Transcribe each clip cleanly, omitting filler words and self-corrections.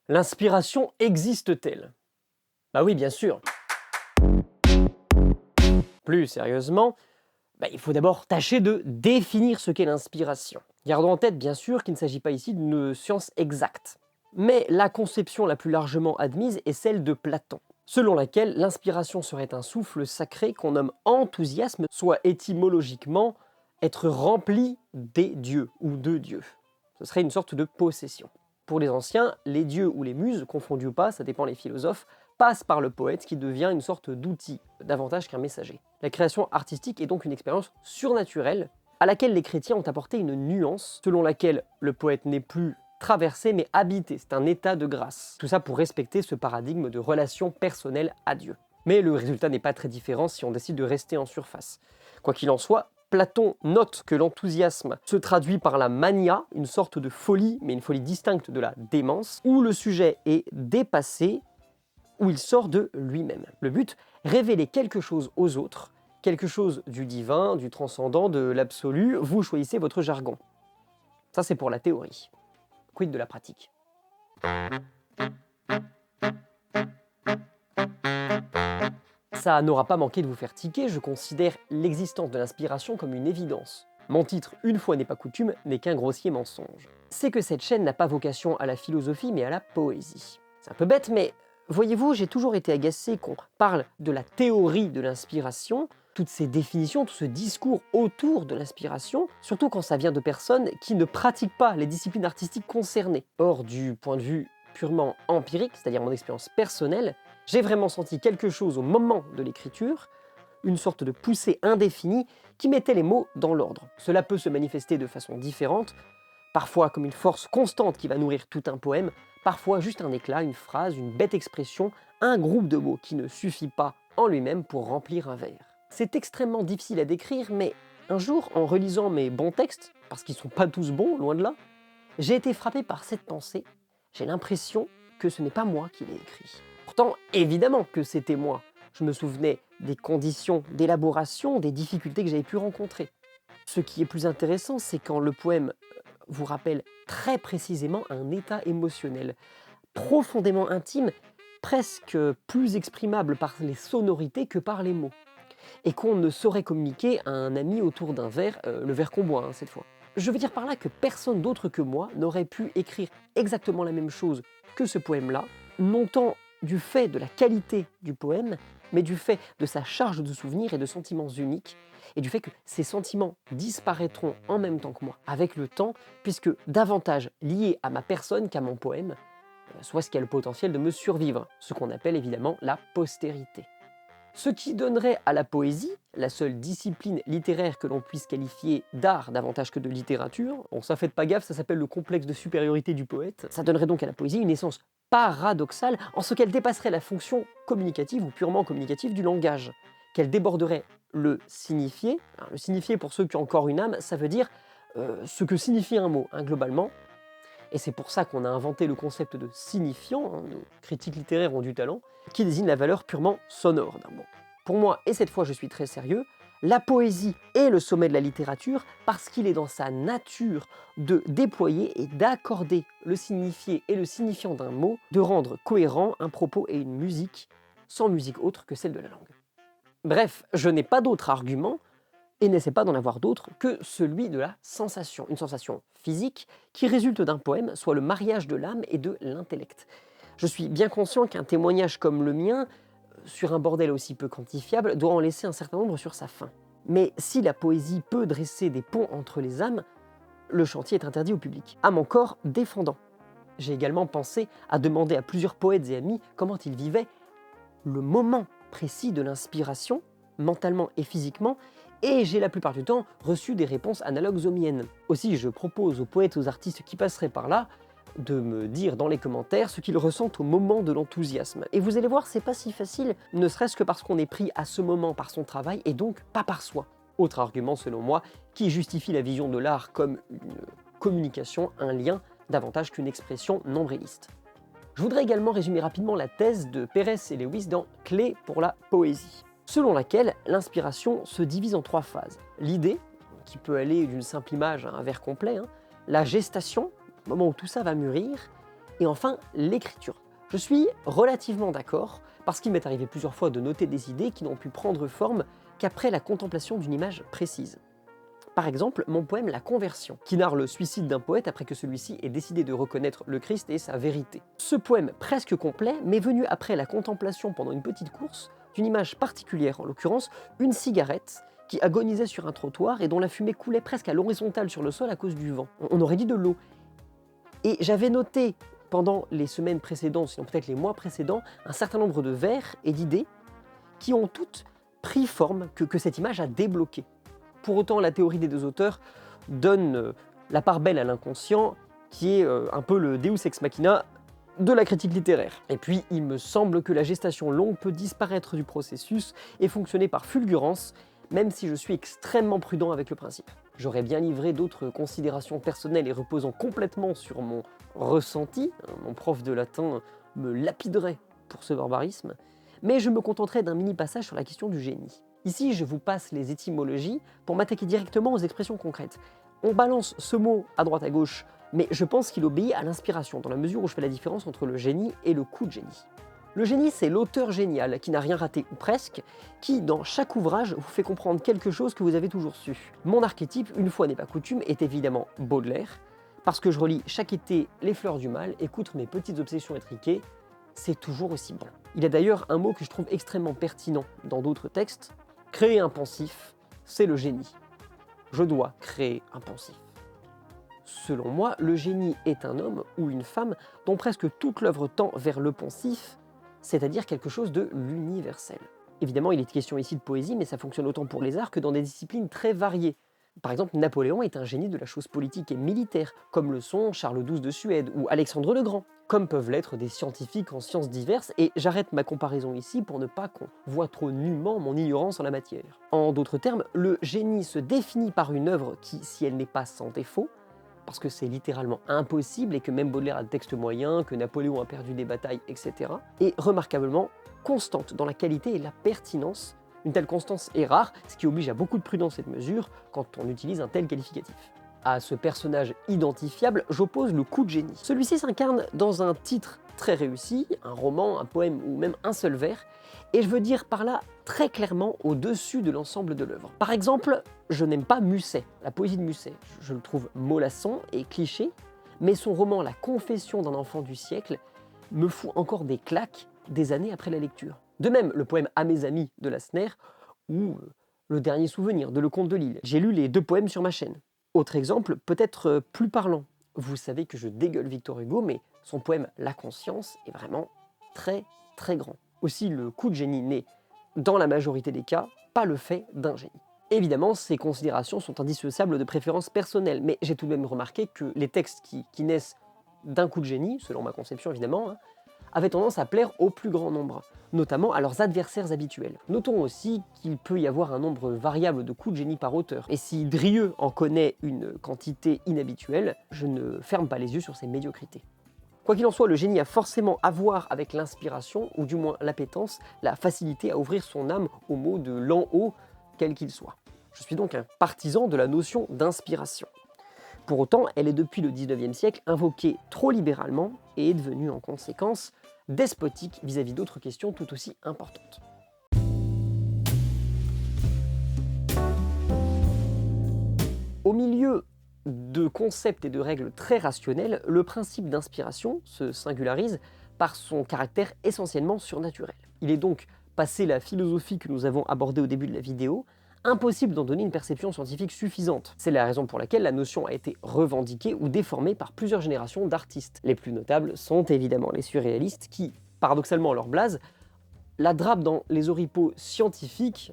L'inspiration existe-t-elle? Bah oui, bien sûr. Plus sérieusement, il faut d'abord tâcher de définir ce qu'est l'inspiration. Gardons en tête bien sûr qu'il ne s'agit pas ici d'une science exacte. Mais la conception la plus largement admise est celle de Platon, selon laquelle l'inspiration serait un souffle sacré qu'on nomme enthousiasme, soit étymologiquement être rempli des dieux ou de dieux. Ce serait une sorte de possession. Pour les anciens, les dieux ou les muses, confondus ou pas, ça dépend les philosophes, passent par le poète qui devient une sorte d'outil, davantage qu'un messager. La création artistique est donc une expérience surnaturelle à laquelle les chrétiens ont apporté une nuance selon laquelle le poète n'est plus traversé mais habité, c'est un état de grâce. Tout ça pour respecter ce paradigme de relation personnelle à Dieu. Mais le résultat n'est pas très différent si on décide de rester en surface. Quoi qu'il en soit, Platon note que l'enthousiasme se traduit par la mania, une sorte de folie, mais une folie distincte de la démence, où le sujet est dépassé, où il sort de lui-même. Le but, révéler quelque chose aux autres, quelque chose du divin, du transcendant, de l'absolu, vous choisissez votre jargon. Ça c'est pour la théorie. Quid de la pratique? Ça n'aura pas manqué de vous faire tiquer, je considère l'existence de l'inspiration comme une évidence. Mon titre, une fois n'est pas coutume, n'est qu'un grossier mensonge. C'est que cette chaîne n'a pas vocation à la philosophie mais à la poésie. C'est un peu bête mais voyez-vous, j'ai toujours été agacé qu'on parle de la théorie de l'inspiration, toutes ces définitions, tout ce discours autour de l'inspiration, surtout quand ça vient de personnes qui ne pratiquent pas les disciplines artistiques concernées. Or, du point de vue purement empirique, c'est-à-dire mon expérience personnelle, j'ai vraiment senti quelque chose au moment de l'écriture, une sorte de poussée indéfinie qui mettait les mots dans l'ordre. Cela peut se manifester de façon différente, parfois comme une force constante qui va nourrir tout un poème, parfois juste un éclat, une phrase, une bête expression, un groupe de mots qui ne suffit pas en lui-même pour remplir un vers. C'est extrêmement difficile à décrire, mais un jour, en relisant mes bons textes, parce qu'ils ne sont pas tous bons, loin de là, j'ai été frappé par cette pensée. J'ai l'impression que ce n'est pas moi qui l'ai écrit. Pourtant, évidemment que c'était moi. Je me souvenais des conditions d'élaboration, des difficultés que j'avais pu rencontrer. Ce qui est plus intéressant, c'est quand le poème vous rappelle très précisément un état émotionnel, profondément intime, presque plus exprimable par les sonorités que par les mots, et qu'on ne saurait communiquer à un ami autour d'un verre, le verre qu'on boit cette fois. Je veux dire par là que personne d'autre que moi n'aurait pu écrire exactement la même chose que ce poème-là, non tant du fait de la qualité du poème, mais du fait de sa charge de souvenirs et de sentiments uniques, et du fait que ces sentiments disparaîtront en même temps que moi, avec le temps, puisque davantage liés à ma personne qu'à mon poème, soit ce qui a le potentiel de me survivre, ce qu'on appelle évidemment la postérité. Ce qui donnerait à la poésie, la seule discipline littéraire que l'on puisse qualifier d'art davantage que de littérature, bon ça faites pas gaffe, ça s'appelle le complexe de supériorité du poète, ça donnerait donc à la poésie une essence paradoxale en ce qu'elle dépasserait la fonction communicative ou purement communicative du langage, qu'elle déborderait le signifié. Alors, le signifié pour ceux qui ont encore une âme, ça veut dire ce que signifie un mot, globalement. Et c'est pour ça qu'on a inventé le concept de signifiant, nos critiques littéraires ont du talent, qui désigne la valeur purement sonore d'un mot. Pour moi, et cette fois je suis très sérieux, la poésie est le sommet de la littérature parce qu'il est dans sa nature de déployer et d'accorder le signifié et le signifiant d'un mot, de rendre cohérent un propos et une musique, sans musique autre que celle de la langue. Bref, je n'ai pas d'autre argument, et n'essaie pas d'en avoir d'autre que celui de la sensation, une sensation physique qui résulte d'un poème, soit le mariage de l'âme et de l'intellect. Je suis bien conscient qu'un témoignage comme le mien, sur un bordel aussi peu quantifiable, doit en laisser un certain nombre sur sa fin. Mais si la poésie peut dresser des ponts entre les âmes, le chantier est interdit au public. Âme encore défendant. J'ai également pensé à demander à plusieurs poètes et amis comment ils vivaient le moment précis de l'inspiration, mentalement et physiquement, et j'ai la plupart du temps reçu des réponses analogues aux miennes. Aussi, je propose aux poètes et aux artistes qui passeraient par là de me dire dans les commentaires ce qu'ils ressentent au moment de l'enthousiasme. Et vous allez voir, c'est pas si facile, ne serait-ce que parce qu'on est pris à ce moment par son travail et donc pas par soi. Autre argument, selon moi, qui justifie la vision de l'art comme une communication, un lien, davantage qu'une expression nombriliste. Je voudrais également résumer rapidement la thèse de Pérez et Lewis dans Clés pour la poésie, selon laquelle l'inspiration se divise en 3 phases. L'idée, qui peut aller d'une simple image à un vers complet, la gestation, le moment où tout ça va mûrir, Et enfin, l'écriture. Je suis relativement d'accord, parce qu'il m'est arrivé plusieurs fois de noter des idées qui n'ont pu prendre forme qu'après la contemplation d'une image précise. Par exemple, mon poème La Conversion, qui narre le suicide d'un poète après que celui-ci ait décidé de reconnaître le Christ et sa vérité. Ce poème presque complet m'est venu après la contemplation pendant une petite course d'une image particulière, en l'occurrence une cigarette qui agonisait sur un trottoir et dont la fumée coulait presque à l'horizontale sur le sol à cause du vent. On aurait dit de l'eau. Et j'avais noté pendant les semaines précédentes, sinon peut-être les mois précédents, un certain nombre de vers et d'idées qui ont toutes pris forme, que cette image a débloqué. Pour autant, la théorie des deux auteurs donne la part belle à l'inconscient, qui est un peu le deus ex machina de la critique littéraire. Et puis, il me semble que la gestation longue peut disparaître du processus et fonctionner par fulgurance, même si je suis extrêmement prudent avec le principe. J'aurais bien livré d'autres considérations personnelles et reposant complètement sur mon ressenti, mon prof de latin me lapiderait pour ce barbarisme, mais je me contenterai d'un mini passage sur la question du génie. Ici, je vous passe les étymologies pour m'attaquer directement aux expressions concrètes. On balance ce mot à droite à gauche, mais je pense qu'il obéit à l'inspiration, dans la mesure où je fais la différence entre le génie et le coup de génie. Le génie, c'est l'auteur génial, qui n'a rien raté ou presque, qui, dans chaque ouvrage, vous fait comprendre quelque chose que vous avez toujours su. Mon archétype, une fois n'est pas coutume, est évidemment Baudelaire, parce que je relis chaque été Les Fleurs du Mal, et qu'outre mes petites obsessions étriquées, c'est toujours aussi bon. Il y a d'ailleurs un mot que je trouve extrêmement pertinent dans d'autres textes. Créer un pensif, c'est le génie. Je dois créer un pensif. Selon moi, le génie est un homme ou une femme dont presque toute l'œuvre tend vers le pensif, c'est-à-dire quelque chose de l'universel. Évidemment, il est question ici de poésie, mais ça fonctionne autant pour les arts que dans des disciplines très variées. Par exemple, Napoléon est un génie de la chose politique et militaire, comme le sont Charles XII de Suède ou Alexandre le Grand, comme peuvent l'être des scientifiques en sciences diverses, et j'arrête ma comparaison ici pour ne pas qu'on voit trop nullement mon ignorance en la matière. En d'autres termes, le génie se définit par une œuvre qui, si elle n'est pas sans défaut, parce que c'est littéralement impossible et que même Baudelaire a de textes moyens, que Napoléon a perdu des batailles, etc., est remarquablement constante dans la qualité et la pertinence. Une telle constance est rare, ce qui oblige à beaucoup de prudence et de mesure quand on utilise un tel qualificatif. À ce personnage identifiable, j'oppose le coup de génie. Celui-ci s'incarne dans un titre très réussi, un roman, un poème ou même un seul vers, et je veux dire par là très clairement au-dessus de l'ensemble de l'œuvre. Par exemple, je n'aime pas Musset, la poésie de Musset. Je le trouve mollasson et cliché, mais son roman La Confession d'un enfant du siècle me fout encore des claques des années après la lecture. De même, le poème À mes amis de Lassner ou Le dernier souvenir de Lecomte de Lille. J'ai lu les deux poèmes sur ma chaîne. Autre exemple, peut-être plus parlant. Vous savez que je dégueule Victor Hugo, mais son poème La Conscience est vraiment très très grand. Aussi, le coup de génie n'est, dans la majorité des cas, pas le fait d'un génie. Évidemment, ces considérations sont indissociables de préférences personnelles, mais j'ai tout de même remarqué que les textes qui naissent d'un coup de génie, selon ma conception évidemment, avaient tendance à plaire au plus grand nombre, notamment à leurs adversaires habituels. Notons aussi qu'il peut y avoir un nombre variable de coups de génie par auteur, et si Drieux en connaît une quantité inhabituelle, je ne ferme pas les yeux sur ses médiocrités. Quoi qu'il en soit, le génie a forcément à voir avec l'inspiration, ou du moins l'appétence, la facilité à ouvrir son âme aux mots de l'en haut, quel qu'il soit. Je suis donc un partisan de la notion d'inspiration. Pour autant, elle est depuis le XIXe siècle invoquée trop libéralement et est devenue en conséquence despotique vis-à-vis d'autres questions tout aussi importantes. Au milieu de concepts et de règles très rationnelles, le principe d'inspiration se singularise par son caractère essentiellement surnaturel. Il est donc, passé la philosophie que nous avons abordée au début de la vidéo, impossible d'en donner une perception scientifique suffisante. C'est la raison pour laquelle la notion a été revendiquée ou déformée par plusieurs générations d'artistes. Les plus notables sont évidemment les surréalistes qui, paradoxalement à leur blase, la drapent dans les oripeaux scientifiques,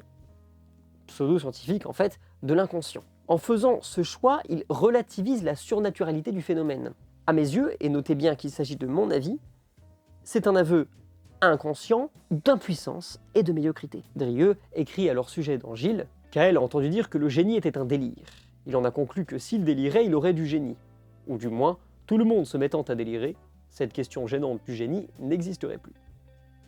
pseudo-scientifiques en fait, de l'inconscient. En faisant ce choix, ils relativisent la surnaturalité du phénomène. À mes yeux, et notez bien qu'il s'agit de mon avis, c'est un aveu inconscient d'impuissance et de médiocrité. Drieux écrit à leur sujet dans Gilles qu'Aël a entendu dire que le génie était un délire. Il en a conclu que s'il délirait, il aurait du génie. Ou du moins, tout le monde se mettant à délirer, cette question gênante du génie n'existerait plus.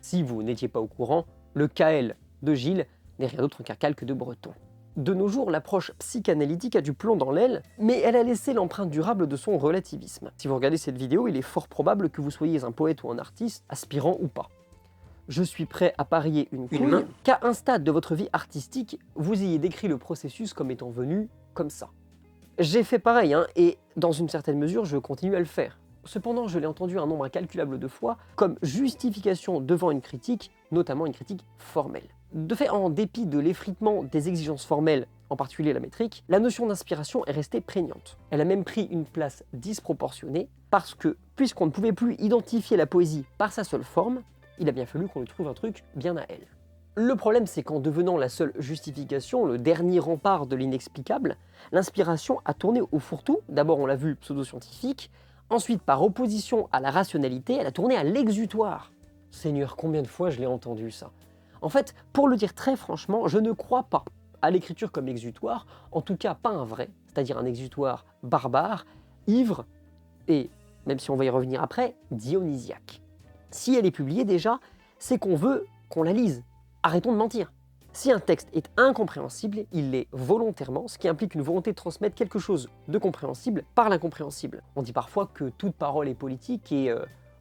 Si vous n'étiez pas au courant, le Caël de Gilles n'est rien d'autre qu'un calque de Breton. De nos jours, l'approche psychanalytique a du plomb dans l'aile, mais elle a laissé l'empreinte durable de son relativisme. Si vous regardez cette vidéo, il est fort probable que vous soyez un poète ou un artiste, aspirant ou pas. Je suis prêt à parier une couille qu'à un stade de votre vie artistique, vous ayez décrit le processus comme étant venu comme ça. J'ai fait pareil, et dans une certaine mesure, je continue à le faire. Cependant, je l'ai entendu un nombre incalculable de fois comme justification devant une critique, notamment une critique formelle. De fait, en dépit de l'effritement des exigences formelles, en particulier la métrique, la notion d'inspiration est restée prégnante. Elle a même pris une place disproportionnée parce que, puisqu'on ne pouvait plus identifier la poésie par sa seule forme, il a bien fallu qu'on lui trouve un truc bien à elle. Le problème, c'est qu'en devenant la seule justification, le dernier rempart de l'inexplicable, l'inspiration a tourné au fourre-tout. D'abord, on l'a vu, pseudo-scientifique. Ensuite, par opposition à la rationalité, elle a tourné à l'exutoire. Seigneur, combien de fois je l'ai entendu ça? En fait, pour le dire très franchement, je ne crois pas à l'écriture comme exutoire, en tout cas pas un vrai, c'est-à-dire un exutoire barbare, ivre et, même si on va y revenir après, dionysiaque. Si elle est publiée déjà, c'est qu'on veut qu'on la lise. Arrêtons de mentir. Si un texte est incompréhensible, il l'est volontairement, ce qui implique une volonté de transmettre quelque chose de compréhensible par l'incompréhensible. On dit parfois que toute parole est politique et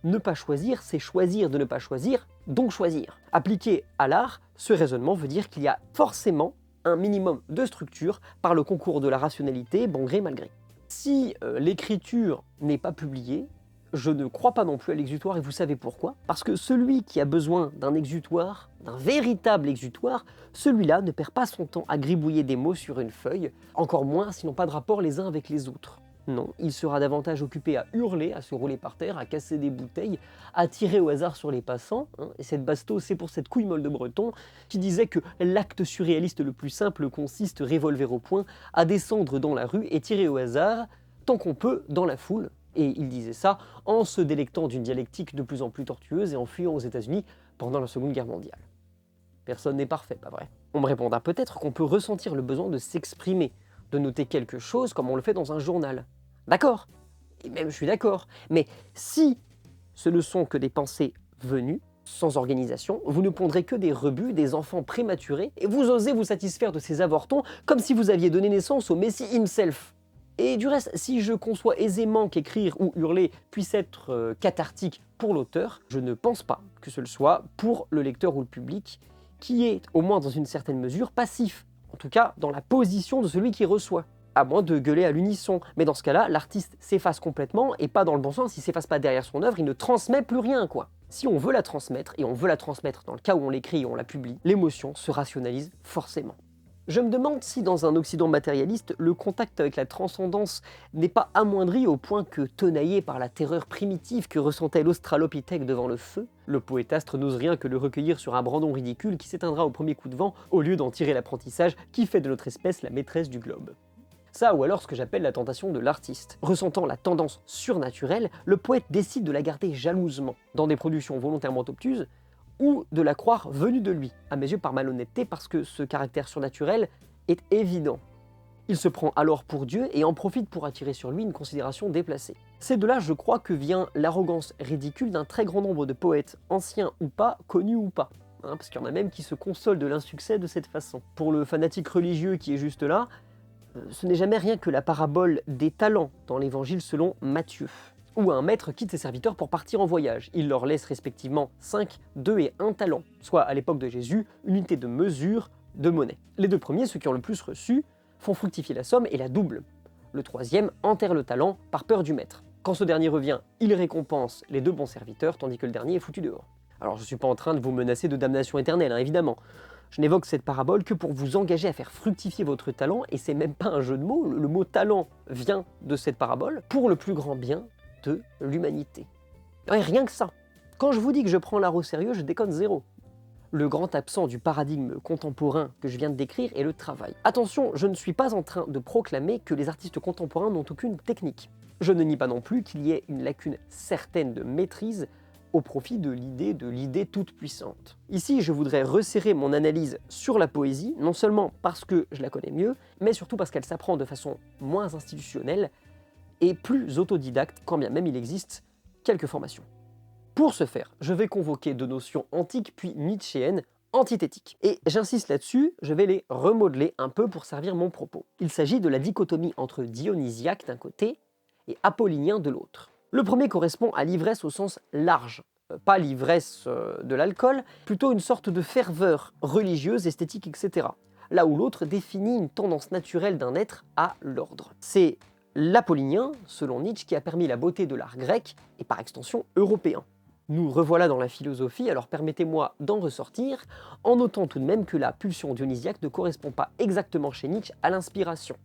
ne pas choisir, c'est choisir de ne pas choisir, donc choisir. Appliqué à l'art, ce raisonnement veut dire qu'il y a forcément un minimum de structure par le concours de la rationalité, bon gré mal gré. Si l'écriture n'est pas publiée, je ne crois pas non plus à l'exutoire, et vous savez pourquoi? Parce que celui qui a besoin d'un exutoire, d'un véritable exutoire, celui-là ne perd pas son temps à gribouiller des mots sur une feuille, encore moins s'ils n'ont pas de rapport les uns avec les autres. Non, il sera davantage occupé à hurler, à se rouler par terre, à casser des bouteilles, à tirer au hasard sur les passants. Et cette bastos, c'est pour cette couille molle de Breton qui disait que l'acte surréaliste le plus simple consiste, revolver au poing, à descendre dans la rue et tirer au hasard, tant qu'on peut, dans la foule. Et il disait ça en se délectant d'une dialectique de plus en plus tortueuse et en fuyant aux États-Unis pendant la Seconde Guerre mondiale. Personne n'est parfait, pas vrai? On me répondra peut-être qu'on peut ressentir le besoin de s'exprimer, de noter quelque chose comme on le fait dans un journal. D'accord, et même je suis d'accord, mais si ce ne sont que des pensées venues, sans organisation, vous ne pondrez que des rebuts, des enfants prématurés, et vous osez vous satisfaire de ces avortons comme si vous aviez donné naissance au Messie himself. Et du reste, si je conçois aisément qu'écrire ou hurler puisse être cathartique pour l'auteur, je ne pense pas que ce le soit pour le lecteur ou le public, qui est, au moins dans une certaine mesure, passif, en tout cas dans la position de celui qui reçoit, à moins de gueuler à l'unisson. Mais dans ce cas-là, l'artiste s'efface complètement, et pas dans le bon sens, il s'efface pas derrière son œuvre, il ne transmet plus rien, quoi. Si on veut la transmettre, et on veut la transmettre dans le cas où on l'écrit et on la publie, l'émotion se rationalise forcément. Je me demande si dans un Occident matérialiste, le contact avec la transcendance n'est pas amoindri au point que, tenaillé par la terreur primitive que ressentait l'australopithèque devant le feu, le poétastre n'ose rien que le recueillir sur un brandon ridicule qui s'éteindra au premier coup de vent, au lieu d'en tirer l'apprentissage qui fait de notre espèce la maîtresse du globe. Ça, ou alors ce que j'appelle la tentation de l'artiste. Ressentant la tendance surnaturelle, le poète décide de la garder jalousement, dans des productions volontairement obtuses, ou de la croire venue de lui, à mes yeux par malhonnêteté, parce que ce caractère surnaturel est évident. Il se prend alors pour Dieu et en profite pour attirer sur lui une considération déplacée. C'est de là, je crois, que vient l'arrogance ridicule d'un très grand nombre de poètes, anciens ou pas, connus ou pas. Parce qu'il y en a même qui se consolent de l'insuccès de cette façon. Pour le fanatique religieux qui est juste là, ce n'est jamais rien que la parabole des talents dans l'évangile selon Matthieu, où un maître quitte ses serviteurs pour partir en voyage. Il leur laisse respectivement 5, 2 et 1 talent, soit à l'époque de Jésus, unité de mesure de monnaie. Les deux premiers, ceux qui ont le plus reçu, font fructifier la somme et la doublent. Le troisième enterre le talent par peur du maître. Quand ce dernier revient, il récompense les deux bons serviteurs, tandis que le dernier est foutu dehors. Alors je ne suis pas en train de vous menacer de damnation éternelle, évidemment. Je n'évoque cette parabole que pour vous engager à faire fructifier votre talent, et c'est même pas un jeu de mots, le mot talent vient de cette parabole, pour le plus grand bien de l'humanité. Et rien que ça. Quand je vous dis que je prends l'art au sérieux, je déconne zéro. Le grand absent du paradigme contemporain que je viens de décrire est le travail. Attention, je ne suis pas en train de proclamer que les artistes contemporains n'ont aucune technique. Je ne nie pas non plus qu'il y ait une lacune certaine de maîtrise au profit de l'idée toute puissante. Ici, je voudrais resserrer mon analyse sur la poésie, non seulement parce que je la connais mieux, mais surtout parce qu'elle s'apprend de façon moins institutionnelle et plus autodidacte, quand bien même il existe quelques formations. Pour ce faire, je vais convoquer deux notions antiques puis nietzschéennes antithétiques. Et j'insiste là-dessus, je vais les remodeler un peu pour servir mon propos. Il s'agit de la dichotomie entre dionysiaque d'un côté et apollinien de l'autre. Le premier correspond à l'ivresse au sens large, pas l'ivresse de l'alcool, plutôt une sorte de ferveur religieuse, esthétique, etc. Là où l'autre définit une tendance naturelle d'un être à l'ordre. C'est l'apollinien, selon Nietzsche, qui a permis la beauté de l'art grec et par extension européen. Nous revoilà dans la philosophie, alors permettez-moi d'en ressortir, en notant tout de même que la pulsion dionysiaque ne correspond pas exactement chez Nietzsche à l'inspiration.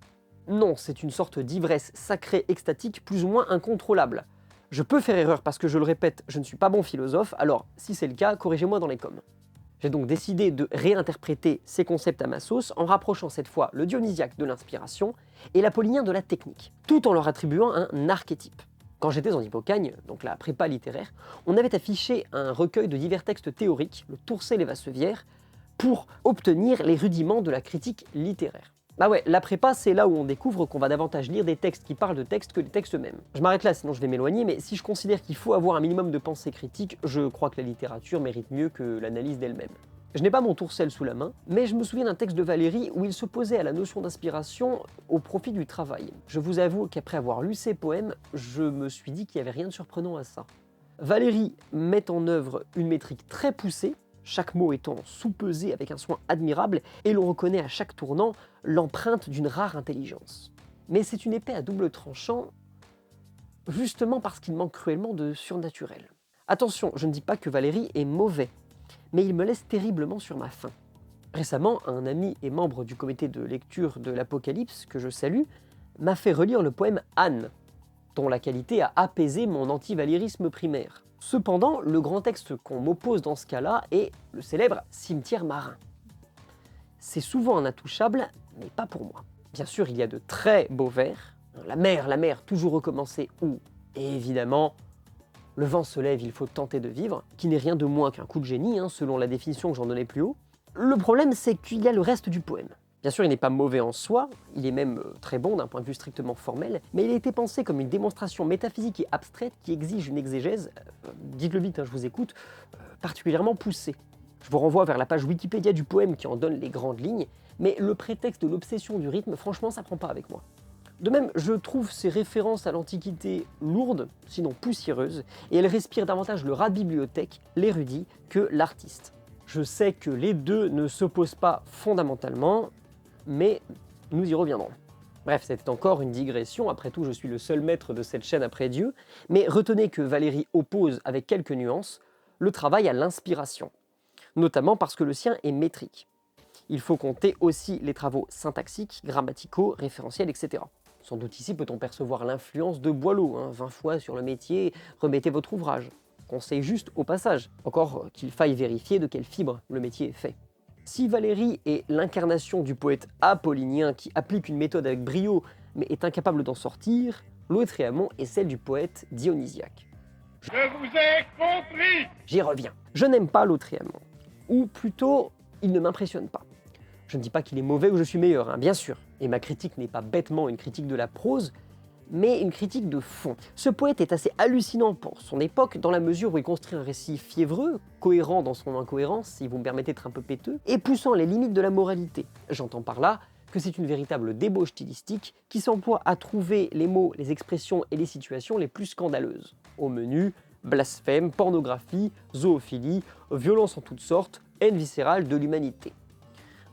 Non, c'est une sorte d'ivresse sacrée extatique plus ou moins incontrôlable. Je peux faire erreur parce que, je le répète, je ne suis pas bon philosophe, alors si c'est le cas, corrigez-moi dans les coms. J'ai donc décidé de réinterpréter ces concepts à ma sauce en rapprochant cette fois le dionysiaque de l'inspiration et l'apollinien de la technique, tout en leur attribuant un archétype. Quand j'étais en Hippocagne, donc la prépa littéraire, on avait affiché un recueil de divers textes théoriques, le Tourcel et Vassevière, pour obtenir les rudiments de la critique littéraire. Bah ouais, la prépa, c'est là où on découvre qu'on va davantage lire des textes qui parlent de textes que des textes eux-mêmes. Je m'arrête là, sinon je vais m'éloigner, mais si je considère qu'il faut avoir un minimum de pensée critique, je crois que la littérature mérite mieux que l'analyse d'elle-même. Je n'ai pas mon Tourcel sous la main, mais je me souviens d'un texte de Valéry où il s'opposait à la notion d'inspiration au profit du travail. Je vous avoue qu'après avoir lu ces poèmes, je me suis dit qu'il n'y avait rien de surprenant à ça. Valéry met en œuvre une métrique très poussée, chaque mot étant sous-pesé avec un soin admirable, et l'on reconnaît à chaque tournant l'empreinte d'une rare intelligence. Mais c'est une épée à double tranchant, justement parce qu'il manque cruellement de surnaturel. Attention, je ne dis pas que Valéry est mauvais, mais il me laisse terriblement sur ma faim. Récemment, un ami et membre du comité de lecture de l'Apocalypse, que je salue, m'a fait relire le poème Anne, dont la qualité a apaisé mon anti-valérisme primaire. Cependant, le grand texte qu'on m'oppose dans ce cas-là est le célèbre Cimetière marin. C'est souvent un intouchable, mais pas pour moi. Bien sûr, il y a de très beaux vers, la mer, toujours recommencer, ou, évidemment, le vent se lève, il faut tenter de vivre, qui n'est rien de moins qu'un coup de génie, selon la définition que j'en donnais plus haut. Le problème, c'est qu'il y a le reste du poème. Bien sûr, il n'est pas mauvais en soi, il est même très bon d'un point de vue strictement formel, mais il a été pensé comme une démonstration métaphysique et abstraite qui exige une exégèse, dites-le vite, je vous écoute, particulièrement poussée. Je vous renvoie vers la page Wikipédia du poème qui en donne les grandes lignes, mais le prétexte de l'obsession du rythme, franchement, ça prend pas avec moi. De même, je trouve ces références à l'Antiquité lourdes, sinon poussiéreuses, et elles respirent davantage le rat de bibliothèque, l'érudit, que l'artiste. Je sais que les deux ne s'opposent pas fondamentalement, mais nous y reviendrons. Bref, c'était encore une digression, après tout je suis le seul maître de cette chaîne après Dieu, mais retenez que Valéry oppose, avec quelques nuances, le travail à l'inspiration, notamment parce que le sien est métrique. Il faut compter aussi les travaux syntaxiques, grammaticaux, référentiels, etc. Sans doute ici peut-on percevoir l'influence de Boileau, 20 fois sur le métier, remettez votre ouvrage. Conseil juste au passage, encore qu'il faille vérifier de quelle fibre le métier est fait. Si Valéry est l'incarnation du poète apollinien qui applique une méthode avec brio mais est incapable d'en sortir, Lautréamont est celle du poète dionysiaque. Je vous ai compris! J'y reviens. Je n'aime pas Lautréamont. Ou plutôt, il ne m'impressionne pas. Je ne dis pas qu'il est mauvais ou je suis meilleur, bien sûr. Et ma critique n'est pas bêtement une critique de la prose, mais une critique de fond. Ce poète est assez hallucinant pour son époque, dans la mesure où il construit un récit fiévreux, cohérent dans son incohérence, si vous me permettez d'être un peu péteux, et poussant les limites de la moralité. J'entends par là que c'est une véritable débauche stylistique qui s'emploie à trouver les mots, les expressions et les situations les plus scandaleuses. Au menu, blasphème, pornographie, zoophilie, violence en toutes sortes, haine viscérale de l'humanité.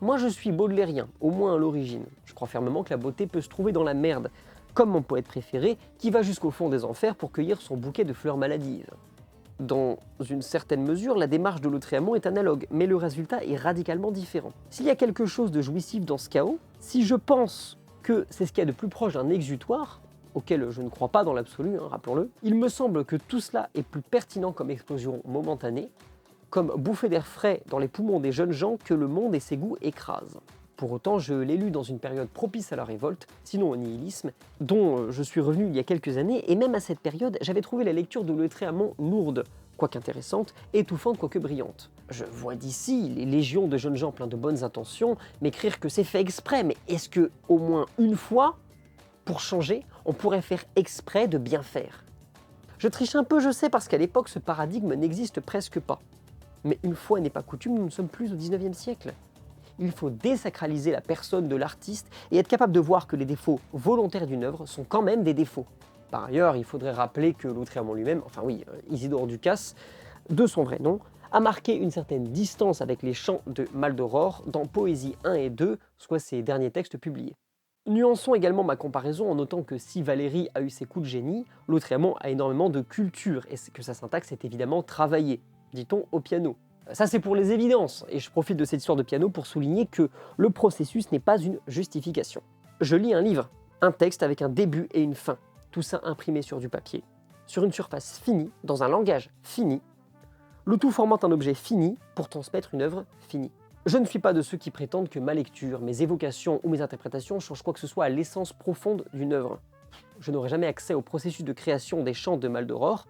Moi je suis baudelairien, au moins à l'origine. Je crois fermement que la beauté peut se trouver dans la merde, comme mon poète préféré, qui va jusqu'au fond des enfers pour cueillir son bouquet de fleurs maladives. Dans une certaine mesure, la démarche de Lautréamont est analogue, mais le résultat est radicalement différent. S'il y a quelque chose de jouissif dans ce chaos, si je pense que c'est ce qu'il y a de plus proche d'un exutoire, auquel je ne crois pas dans l'absolu, rappelons-le, il me semble que tout cela est plus pertinent comme explosion momentanée, comme bouffée d'air frais dans les poumons des jeunes gens que le monde et ses goûts écrasent. Pour autant, je l'ai lu dans une période propice à la révolte, sinon au nihilisme, dont je suis revenu il y a quelques années, et même à cette période, j'avais trouvé la lecture de Lautréamont lourde, quoique intéressante, étouffante, quoique brillante. Je vois d'ici les légions de jeunes gens pleins de bonnes intentions m'écrire que c'est fait exprès, mais est-ce que, au moins une fois, pour changer, on pourrait faire exprès de bien faire? Je triche un peu, je sais, parce qu'à l'époque, ce paradigme n'existe presque pas. Mais une fois n'est pas coutume, nous ne sommes plus au 19e siècle. Il faut désacraliser la personne de l'artiste et être capable de voir que les défauts volontaires d'une œuvre sont quand même des défauts. Par ailleurs, il faudrait rappeler que Lautréamont lui-même, Isidore Ducasse, de son vrai nom, a marqué une certaine distance avec les chants de Maldoror dans Poésie 1 et 2, soit ses derniers textes publiés. Nuançons également ma comparaison en notant que si Valéry a eu ses coups de génie, Lautréamont a énormément de culture et que sa syntaxe est évidemment travaillée, dit-on au piano. Ça c'est pour les évidences, et je profite de cette histoire de piano pour souligner que le processus n'est pas une justification. Je lis un livre, un texte avec un début et une fin, tout ça imprimé sur du papier, sur une surface finie, dans un langage fini, le tout formant un objet fini pour transmettre une œuvre finie. Je ne suis pas de ceux qui prétendent que ma lecture, mes évocations ou mes interprétations changent quoi que ce soit à l'essence profonde d'une œuvre. Je n'aurai jamais accès au processus de création des chants de Maldoror,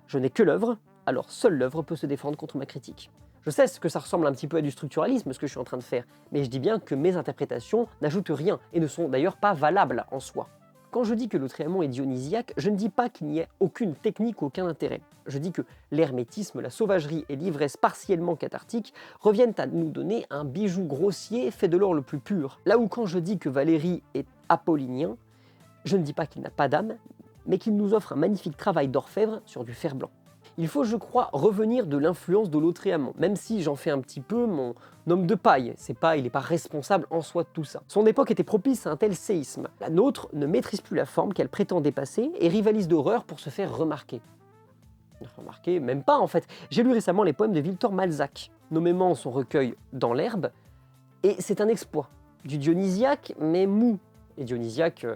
je n'ai que l'œuvre, alors seule l'œuvre peut se défendre contre ma critique. Je sais que ça ressemble un petit peu à du structuralisme ce que je suis en train de faire, mais je dis bien que mes interprétations n'ajoutent rien et ne sont d'ailleurs pas valables en soi. Quand je dis que Lautréamont est dionysiaque, je ne dis pas qu'il n'y ait aucune technique ou aucun intérêt. Je dis que l'hermétisme, la sauvagerie et l'ivresse partiellement cathartique reviennent à nous donner un bijou grossier fait de l'or le plus pur. Là où quand je dis que Valéry est apollinien, je ne dis pas qu'il n'a pas d'âme, mais qu'il nous offre un magnifique travail d'orfèvre sur du fer blanc. Il faut, je crois, revenir de l'influence de Lautréamont, même si j'en fais un petit peu mon homme de paille. Il n'est pas responsable en soi de tout ça. Son époque était propice à un tel séisme. La nôtre ne maîtrise plus la forme qu'elle prétend dépasser et rivalise d'horreur pour se faire remarquer. Remarquer, même pas en fait. J'ai lu récemment les poèmes de Victor Malzac, nommément son recueil Dans l'herbe, et c'est un exploit. Du dionysiaque, mais mou. Et dionysiaque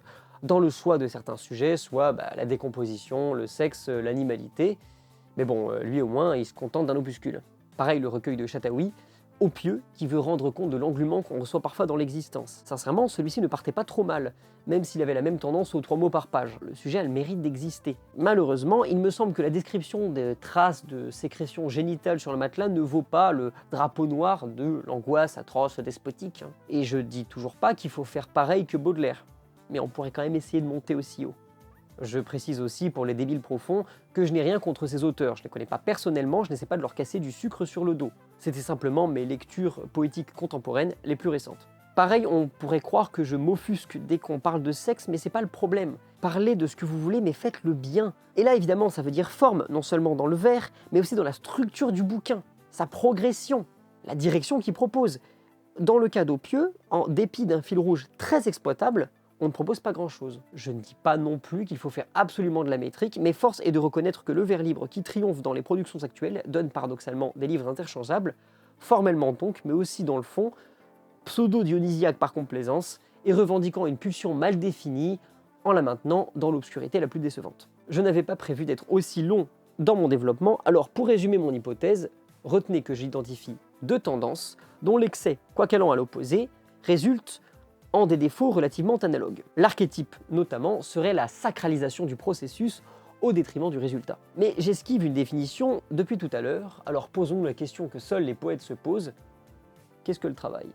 dans le choix de certains sujets, soit la décomposition, le sexe, l'animalité. Mais bon, lui au moins, il se contente d'un opuscule. Pareil, le recueil de Chataoui, opieux, qui veut rendre compte de l'englument qu'on reçoit parfois dans l'existence. Sincèrement, celui-ci ne partait pas trop mal, même s'il avait la même tendance aux 3 mots par page. Le sujet a le mérite d'exister. Malheureusement, il me semble que la description des traces de sécrétion génitale sur le matelas ne vaut pas le drapeau noir de l'angoisse atroce despotique. Et je dis toujours pas qu'il faut faire pareil que Baudelaire. Mais on pourrait quand même essayer de monter aussi haut. Je précise aussi pour les débiles profonds que je n'ai rien contre ces auteurs, je ne les connais pas personnellement, je n'essaie pas de leur casser du sucre sur le dos. C'était simplement mes lectures poétiques contemporaines les plus récentes. Pareil, on pourrait croire que je m'offusque dès qu'on parle de sexe, mais c'est pas le problème. Parlez de ce que vous voulez, mais faites-le bien. Et là, évidemment, ça veut dire forme, non seulement dans le vers, mais aussi dans la structure du bouquin, sa progression, la direction qu'il propose. Dans le cas d'Opieux, en dépit d'un fil rouge très exploitable, on ne propose pas grand-chose. Je ne dis pas non plus qu'il faut faire absolument de la métrique, mais force est de reconnaître que le vers libre qui triomphe dans les productions actuelles donne paradoxalement des livres interchangeables, formellement donc, mais aussi dans le fond, pseudo-dionysiaque par complaisance, et revendiquant une pulsion mal définie, en la maintenant dans l'obscurité la plus décevante. Je n'avais pas prévu d'être aussi long dans mon développement, alors pour résumer mon hypothèse, retenez que j'identifie 2 tendances, dont l'excès, quoi qu'allant à l'opposé, résulte en des défauts relativement analogues. L'archétype, notamment, serait la sacralisation du processus au détriment du résultat. Mais j'esquive une définition depuis tout à l'heure, alors posons-nous la question que seuls les poètes se posent. Qu'est-ce que le travail ?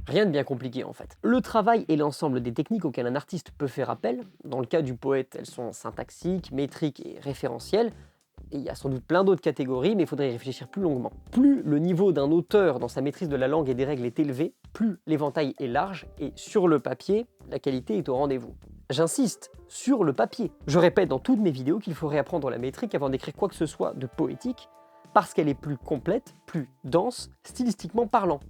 Rien de bien compliqué en fait. Le travail est l'ensemble des techniques auxquelles un artiste peut faire appel. Dans le cas du poète, elles sont syntaxiques, métriques et référentielles. Et il y a sans doute plein d'autres catégories, mais il faudrait y réfléchir plus longuement. Plus le niveau d'un auteur dans sa maîtrise de la langue et des règles est élevé, plus l'éventail est large, et sur le papier, la qualité est au rendez-vous. J'insiste, sur le papier. Je répète dans toutes mes vidéos qu'il faut réapprendre la métrique avant d'écrire quoi que ce soit de poétique, parce qu'elle est plus complète, plus dense, stylistiquement parlant.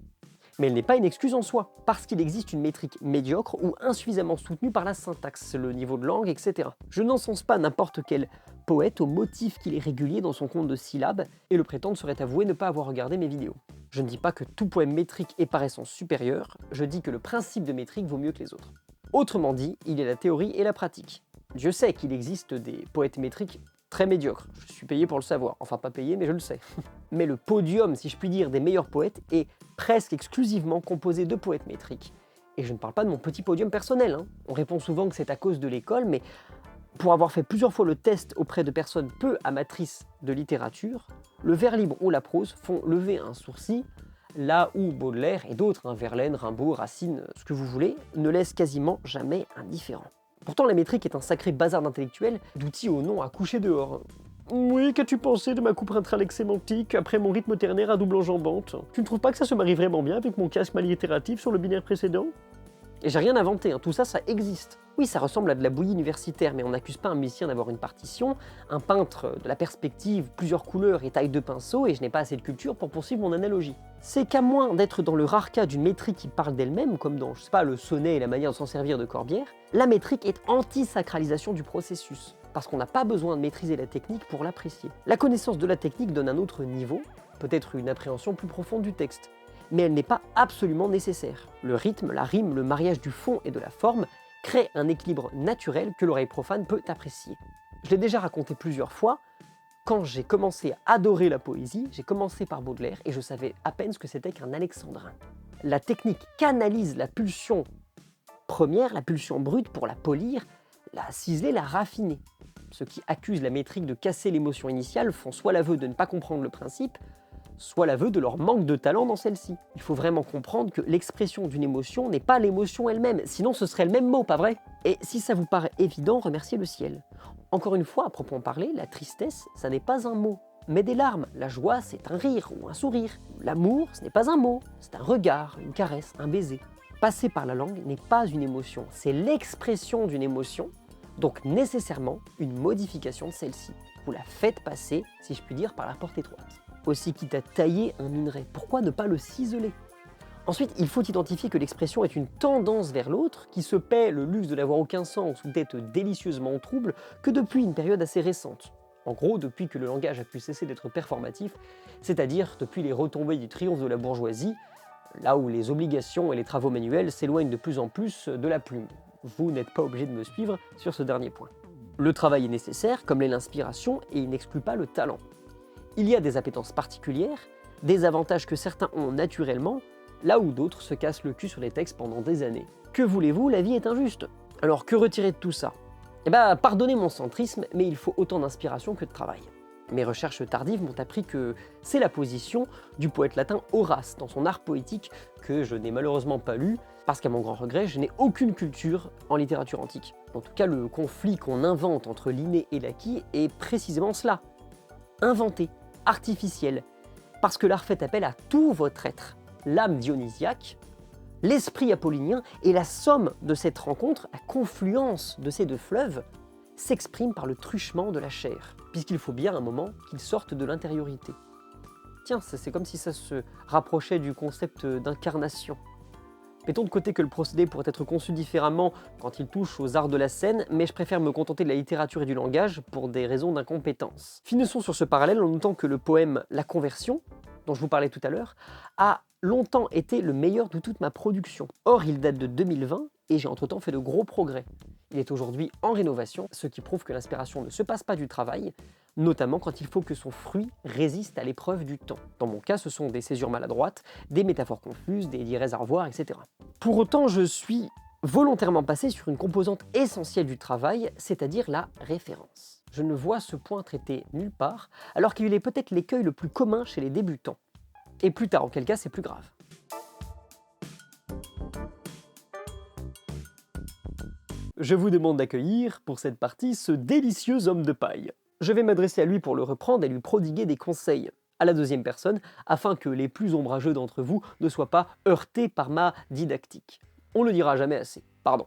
Mais elle n'est pas une excuse en soi, parce qu'il existe une métrique médiocre ou insuffisamment soutenue par la syntaxe, le niveau de langue, etc. Je n'encense pas n'importe quel poète au motif qu'il est régulier dans son compte de syllabes, et le prétendre serait avouer ne pas avoir regardé mes vidéos. Je ne dis pas que tout poème métrique est par essence supérieur, je dis que le principe de métrique vaut mieux que les autres. Autrement dit, il y a la théorie et la pratique. Dieu sait qu'il existe des poètes métriques très médiocre, je suis payé pour le savoir, enfin pas payé mais je le sais. Mais le podium, si je puis dire, des meilleurs poètes est presque exclusivement composé de poètes métriques. Et je ne parle pas de mon petit podium personnel, hein. On répond souvent que c'est à cause de l'école, mais pour avoir fait plusieurs fois le test auprès de personnes peu amatrices de littérature, le vers libre ou la prose font lever un sourcil, là où Baudelaire et d'autres, Verlaine, Rimbaud, Racine, ce que vous voulez, ne laissent quasiment jamais indifférent. Pourtant la métrique est un sacré bazar d'intellectuels, d'outils au nom à coucher dehors. Oui, qu'as-tu pensé de ma coupe intralexe sémantique après mon rythme ternaire à double enjambante? Tu ne trouves pas que ça se marie vraiment bien avec mon casque mal itératif sur le binaire précédent? Et j'ai rien inventé, tout ça, ça existe. Oui, ça ressemble à de la bouillie universitaire, mais on n'accuse pas un musicien d'avoir une partition, un peintre de la perspective, plusieurs couleurs et taille de pinceau, et je n'ai pas assez de culture pour poursuivre mon analogie. C'est qu'à moins d'être dans le rare cas d'une métrique qui parle d'elle-même, comme dans, je sais pas, le sonnet et la manière de s'en servir de Corbière, la métrique est anti-sacralisation du processus, parce qu'on n'a pas besoin de maîtriser la technique pour l'apprécier. La connaissance de la technique donne un autre niveau, peut-être une appréhension plus profonde du texte, mais elle n'est pas absolument nécessaire. Le rythme, la rime, le mariage du fond et de la forme créent un équilibre naturel que l'oreille profane peut apprécier. Je l'ai déjà raconté plusieurs fois, quand j'ai commencé à adorer la poésie, j'ai commencé par Baudelaire et je savais à peine ce que c'était qu'un alexandrin. La technique canalise la pulsion première, la pulsion brute, pour la polir, la ciseler, la raffiner. Ceux qui accusent la métrique de casser l'émotion initiale font soit l'aveu de ne pas comprendre le principe, soit l'aveu de leur manque de talent dans celle-ci. Il faut vraiment comprendre que l'expression d'une émotion n'est pas l'émotion elle-même, sinon ce serait le même mot, pas vrai? Et si ça vous paraît évident, remerciez le ciel. Encore une fois, à proprement parler, la tristesse, ça n'est pas un mot, mais des larmes. La joie, c'est un rire ou un sourire. L'amour, ce n'est pas un mot, c'est un regard, une caresse, un baiser. Passer par la langue n'est pas une émotion, c'est l'expression d'une émotion, donc nécessairement une modification de celle-ci. Vous la faites passer, si je puis dire, par la porte étroite. Aussi, quitte à tailler un minerai, pourquoi ne pas le ciseler? Ensuite, il faut identifier que l'expression est une tendance vers l'autre qui se paie le luxe de n'avoir aucun sens ou d'être délicieusement trouble que depuis une période assez récente. En gros, depuis que le langage a pu cesser d'être performatif, c'est-à-dire depuis les retombées du triomphe de la bourgeoisie, là où les obligations et les travaux manuels s'éloignent de plus en plus de la plume. Vous n'êtes pas obligé de me suivre sur ce dernier point. Le travail est nécessaire, comme l'est l'inspiration, et il n'exclut pas le talent. Il y a des appétences particulières, des avantages que certains ont naturellement, là où d'autres se cassent le cul sur les textes pendant des années. Que voulez-vous, la vie est injuste. Alors que retirer de tout ça? Eh ben, pardonnez mon centrisme, mais il faut autant d'inspiration que de travail. Mes recherches tardives m'ont appris que c'est la position du poète latin Horace dans son art poétique que je n'ai malheureusement pas lu, parce qu'à mon grand regret, je n'ai aucune culture en littérature antique. En tout cas, le conflit qu'on invente entre l'inné et l'acquis est précisément cela. Inventé, artificiel, parce que l'art fait appel à tout votre être. L'âme dionysiaque, l'esprit apollinien et la somme de cette rencontre, la confluence de ces deux fleuves, s'exprime par le truchement de la chair, puisqu'il faut bien un moment qu'ils sortent de l'intériorité. Tiens, c'est comme si ça se rapprochait du concept d'incarnation. Mettons de côté que le procédé pourrait être conçu différemment quand il touche aux arts de la scène, mais je préfère me contenter de la littérature et du langage pour des raisons d'incompétence. Finissons sur ce parallèle en notant que le poème La Conversion, dont je vous parlais tout à l'heure, a longtemps été le meilleur de toute ma production. Or, il date de 2020 et j'ai entre-temps fait de gros progrès. Il est aujourd'hui en rénovation, ce qui prouve que l'inspiration ne se passe pas du travail, notamment quand il faut que son fruit résiste à l'épreuve du temps. Dans mon cas, ce sont des césures maladroites, des métaphores confuses, des dièses à revoir, etc. Pour autant, je suis volontairement passé sur une composante essentielle du travail, c'est-à-dire la référence. Je ne vois ce point traité nulle part, alors qu'il est peut-être l'écueil le plus commun chez les débutants. Et plus tard, auquel cas c'est plus grave. Je vous demande d'accueillir, pour cette partie, ce délicieux homme de paille. Je vais m'adresser à lui pour le reprendre et lui prodiguer des conseils, à la deuxième personne, afin que les plus ombrageux d'entre vous ne soient pas heurtés par ma didactique. On le dira jamais assez. Pardon.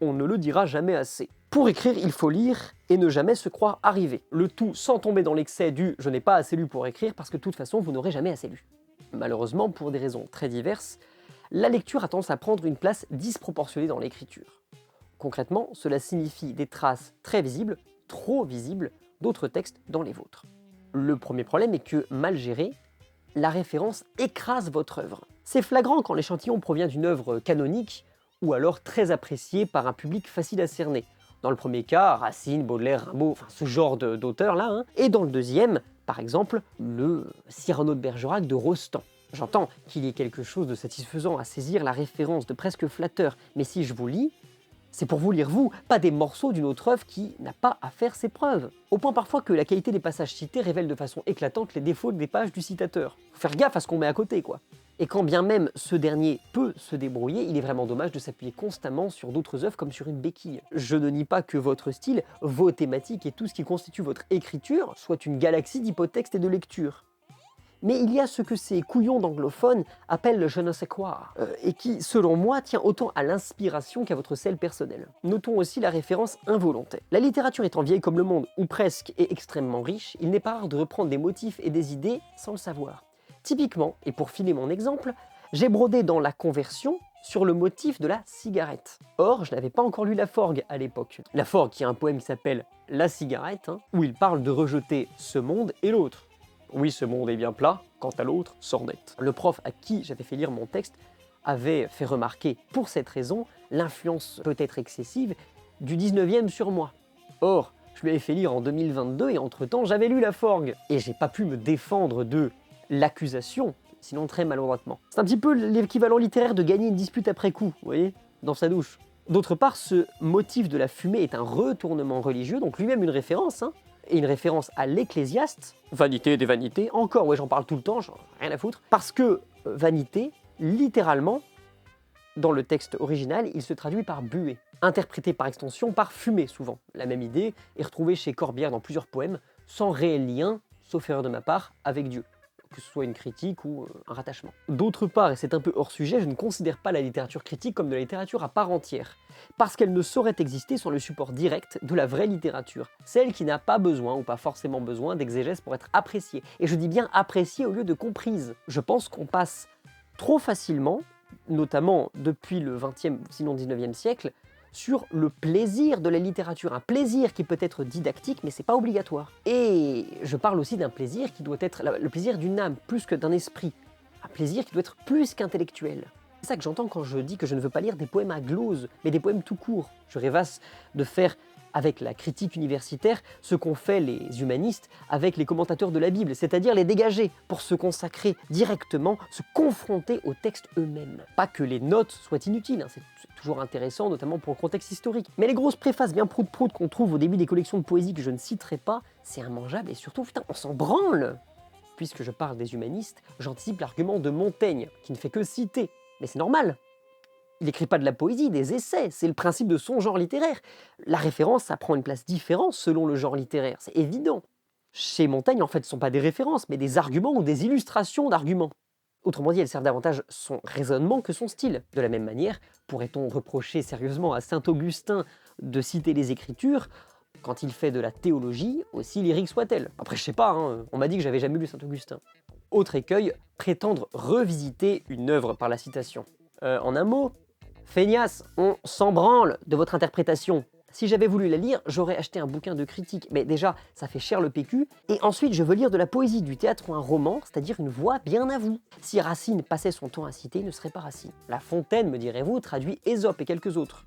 On ne le dira jamais assez. Pour écrire, il faut lire et ne jamais se croire arrivé. Le tout sans tomber dans l'excès du « je n'ai pas assez lu pour écrire » parce que de toute façon, vous n'aurez jamais assez lu. Malheureusement, pour des raisons très diverses, la lecture a tendance à prendre une place disproportionnée dans l'écriture. Concrètement, cela signifie des traces très visibles, trop visibles, d'autres textes dans les vôtres. Le premier problème est que, mal gérée, la référence écrase votre œuvre. C'est flagrant quand l'échantillon provient d'une œuvre canonique ou alors très appréciée par un public facile à cerner. Dans le premier cas, Racine, Baudelaire, Rimbaud, enfin ce genre d'auteurs-là, hein. Et dans le deuxième, par exemple, le Cyrano de Bergerac de Rostand. J'entends qu'il y ait quelque chose de satisfaisant à saisir la référence, de presque flatteur, mais si je vous lis, c'est pour vous lire vous, pas des morceaux d'une autre œuvre qui n'a pas à faire ses preuves. Au point parfois que la qualité des passages cités révèle de façon éclatante les défauts des pages du citateur. Faut faire gaffe à ce qu'on met à côté, quoi. Et quand bien même ce dernier peut se débrouiller, il est vraiment dommage de s'appuyer constamment sur d'autres œuvres comme sur une béquille. Je ne nie pas que votre style, vos thématiques et tout ce qui constitue votre écriture soit une galaxie d'hypotextes et de lectures. Mais il y a ce que ces couillons d'anglophones appellent le je ne sais quoi, et qui, selon moi, tient autant à l'inspiration qu'à votre sel personnel. Notons aussi la référence involontaire. La littérature étant vieille comme le monde, ou presque, et extrêmement riche, il n'est pas rare de reprendre des motifs et des idées sans le savoir. Typiquement, et pour filer mon exemple, j'ai brodé dans La Conversion sur le motif de la cigarette. Or, je n'avais pas encore lu Laforgue à l'époque. Laforgue qui a un poème qui s'appelle La cigarette, où il parle de rejeter ce monde et l'autre. Oui, ce monde est bien plat, quant à l'autre, s'ornette. Le prof à qui j'avais fait lire mon texte avait fait remarquer, pour cette raison, l'influence peut-être excessive du 19e sur moi. Or, je lui avais fait lire en 2022 et entre-temps, j'avais lu Laforgue. Et j'ai pas pu me défendre de l'accusation, sinon très maladroitement. C'est un petit peu l'équivalent littéraire de gagner une dispute après coup, vous voyez, dans sa douche. D'autre part, ce motif de la fumée est un retournement religieux, donc lui-même une référence, et une référence à l'Ecclésiaste, vanité des vanités, encore, ouais j'en parle tout le temps, j'en ai rien à foutre, parce que vanité, littéralement, dans le texte original, il se traduit par buée, interprété par extension par fumée souvent. La même idée est retrouvée chez Corbière dans plusieurs poèmes, sans réel lien, sauf erreur de ma part, avec Dieu, que ce soit une critique ou un rattachement. D'autre part, et c'est un peu hors sujet, je ne considère pas la littérature critique comme de la littérature à part entière, parce qu'elle ne saurait exister sans le support direct de la vraie littérature, celle qui n'a pas besoin, ou pas forcément besoin, d'exégèse pour être appréciée. Et je dis bien appréciée au lieu de comprise. Je pense qu'on passe trop facilement, notamment depuis le 20e, sinon 19e siècle, sur le plaisir de la littérature, un plaisir qui peut être didactique, mais c'est pas obligatoire. Et je parle aussi d'un plaisir qui doit être le plaisir d'une âme, plus que d'un esprit. Un plaisir qui doit être plus qu'intellectuel. C'est ça que j'entends quand je dis que je ne veux pas lire des poèmes à glose, mais des poèmes tout court. Je rêvasse de faire, avec la critique universitaire, ce qu'ont fait les humanistes avec les commentateurs de la Bible, c'est-à-dire les dégager pour se consacrer directement, se confronter aux textes eux-mêmes. Pas que les notes soient inutiles, c'est toujours intéressant, notamment pour le contexte historique. Mais les grosses préfaces bien prout-prout qu'on trouve au début des collections de poésie que je ne citerai pas, c'est immangeable et surtout, putain, on s'en branle. Puisque je parle des humanistes, j'anticipe l'argument de Montaigne, qui ne fait que citer. Mais c'est normal. Il n'écrit pas de la poésie, des essais, c'est le principe de son genre littéraire. La référence, ça prend une place différente selon le genre littéraire, c'est évident. Chez Montaigne, en fait, ce ne sont pas des références, mais des arguments ou des illustrations d'arguments. Autrement dit, elle sert davantage son raisonnement que son style. De la même manière, pourrait-on reprocher sérieusement à Saint-Augustin de citer les Écritures quand il fait de la théologie, aussi lyrique soit-elle? Après, je sais pas, on m'a dit que j'avais jamais lu Saint-Augustin. Autre écueil, prétendre revisiter une œuvre par la citation. En un mot, feignasse, on s'en branle de votre interprétation. Si j'avais voulu la lire, j'aurais acheté un bouquin de critique, mais déjà, ça fait cher le PQ, et ensuite je veux lire de la poésie, du théâtre ou un roman, c'est-à-dire une voix bien à vous. Si Racine passait son temps à citer, il ne serait pas Racine. La Fontaine, me direz-vous, traduit Ésope et quelques autres.